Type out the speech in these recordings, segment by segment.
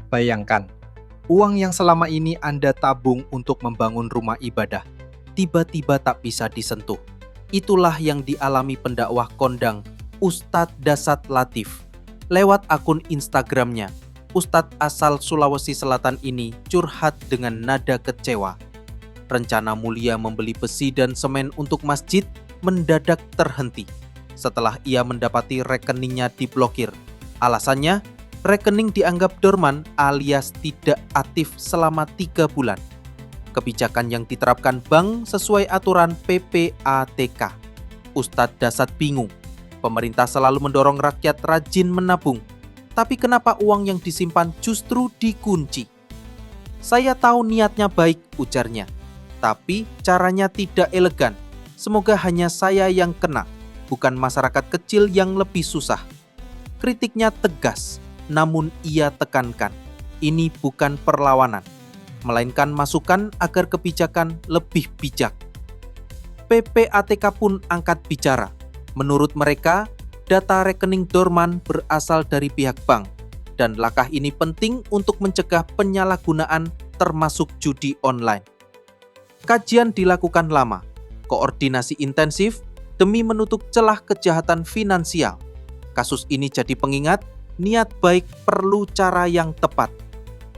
Bayangkan, uang yang selama ini Anda tabung untuk membangun rumah ibadah, tiba-tiba tak bisa disentuh. Itulah yang dialami pendakwah kondang Ustadz Dasat Latif. Lewat akun Instagramnya, Ustadz asal Sulawesi Selatan ini curhat dengan nada kecewa. Rencana mulia membeli besi dan semen untuk masjid mendadak terhenti setelah ia mendapati rekeningnya diblokir. Alasannya, rekening dianggap dorman alias tidak aktif selama 3 bulan. Kebijakan yang diterapkan bank sesuai aturan PPATK. Ustadz Dasat bingung. Pemerintah selalu mendorong rakyat rajin menabung. Tapi kenapa uang yang disimpan justru dikunci? Saya tahu niatnya baik, ujarnya. Tapi caranya tidak elegan. Semoga hanya saya yang kena, bukan masyarakat kecil yang lebih susah. Kritiknya tegas, namun ia tekankan, ini bukan perlawanan, melainkan masukan agar kebijakan lebih bijak. PPATK pun angkat bicara. Menurut mereka, data rekening dorman berasal dari pihak bank, dan langkah ini penting untuk mencegah penyalahgunaan termasuk judi online. Kajian dilakukan lama, koordinasi intensif demi menutup celah kejahatan finansial. Kasus ini jadi pengingat, niat baik perlu cara yang tepat.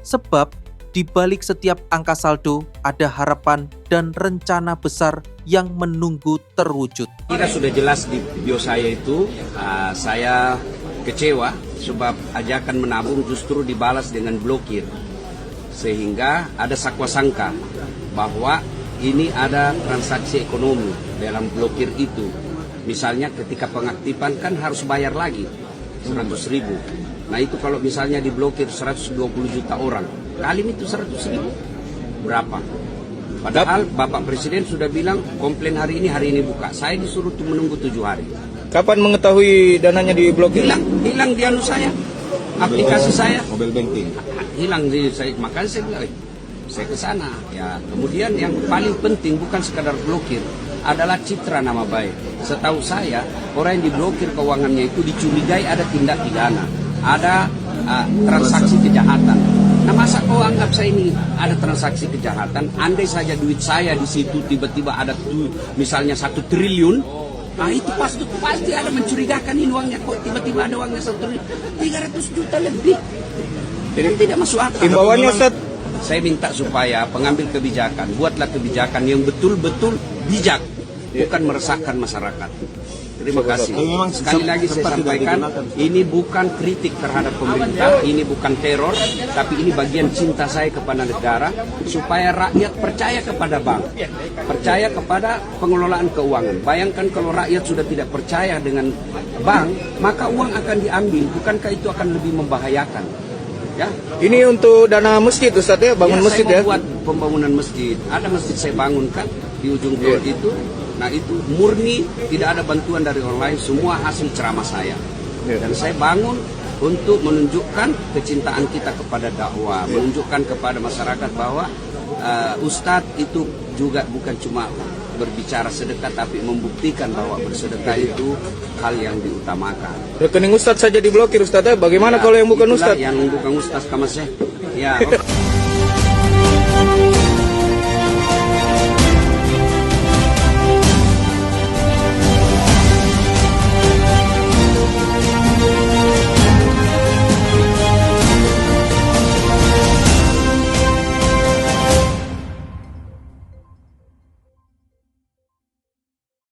Sebab di balik setiap angka saldo ada harapan dan rencana besar yang menunggu terwujud. Kira sudah jelas di bio saya itu, saya kecewa sebab ajakan menabung justru dibalas dengan blokir. Sehingga ada sakwa sangka bahwa ini ada transaksi ekonomi dalam blokir itu. Misalnya ketika pengaktifan kan harus bayar lagi 100.000. Nah itu kalau misalnya diblokir 120 juta orang, kali itu 100.000 berapa? Padahal Bapak Presiden sudah bilang komplain hari ini buka. Saya disuruh menunggu 7 hari. Kapan mengetahui dananya diblokir? Hilang di anu saya, aplikasi saya. Mobile banking. Hilang di saya, makanya saya bilang, saya ke sana. Ya, kemudian yang paling penting bukan sekadar blokir, adalah citra nama baik. Setahu saya, orang yang diblokir keuangannya itu dicurigai ada tindak pidana, ada transaksi kejahatan. Nah, masa kau anggap saya ini ada transaksi kejahatan? Andai saja duit saya di situ tiba-tiba ada misalnya 1 triliun, nah itu pasti ada mencurigakan ini uangnya. Kok tiba-tiba ada uangnya 1 triliun, 300 juta lebih. Jadi tidak masuk akal. Himbauannya Ustaz, saya minta supaya pengambil kebijakan, buatlah kebijakan yang betul-betul bijak, bukan meresahkan masyarakat. Terima kasih. Sekali lagi saya sampaikan, ini bukan kritik terhadap pemerintah, ini bukan teror, tapi ini bagian cinta saya kepada negara, supaya rakyat percaya kepada bank, percaya kepada pengelolaan keuangan. Bayangkan kalau rakyat sudah tidak percaya dengan bank, maka uang akan diambil, bukankah itu akan lebih membahayakan? Ya. Ini untuk dana masjid Ustaz ya, bangun masjid ya? Saya mau buat pembangunan masjid. Ada masjid saya bangunkan di ujung tol itu. Nah itu murni tidak ada bantuan dari orang lain, semua hasil ceramah saya. Dan saya bangun untuk menunjukkan kecintaan kita kepada dakwah, menunjukkan kepada masyarakat bahwa Ustadz itu juga bukan cuma berbicara sedekah, tapi membuktikan bahwa bersedekah itu hal yang diutamakan. Rekening Ustadz saja diblokir Ustadz ya, bagaimana kalau yang bukan Ustadz? Yang bukan Ustadz kamasnya. Ya.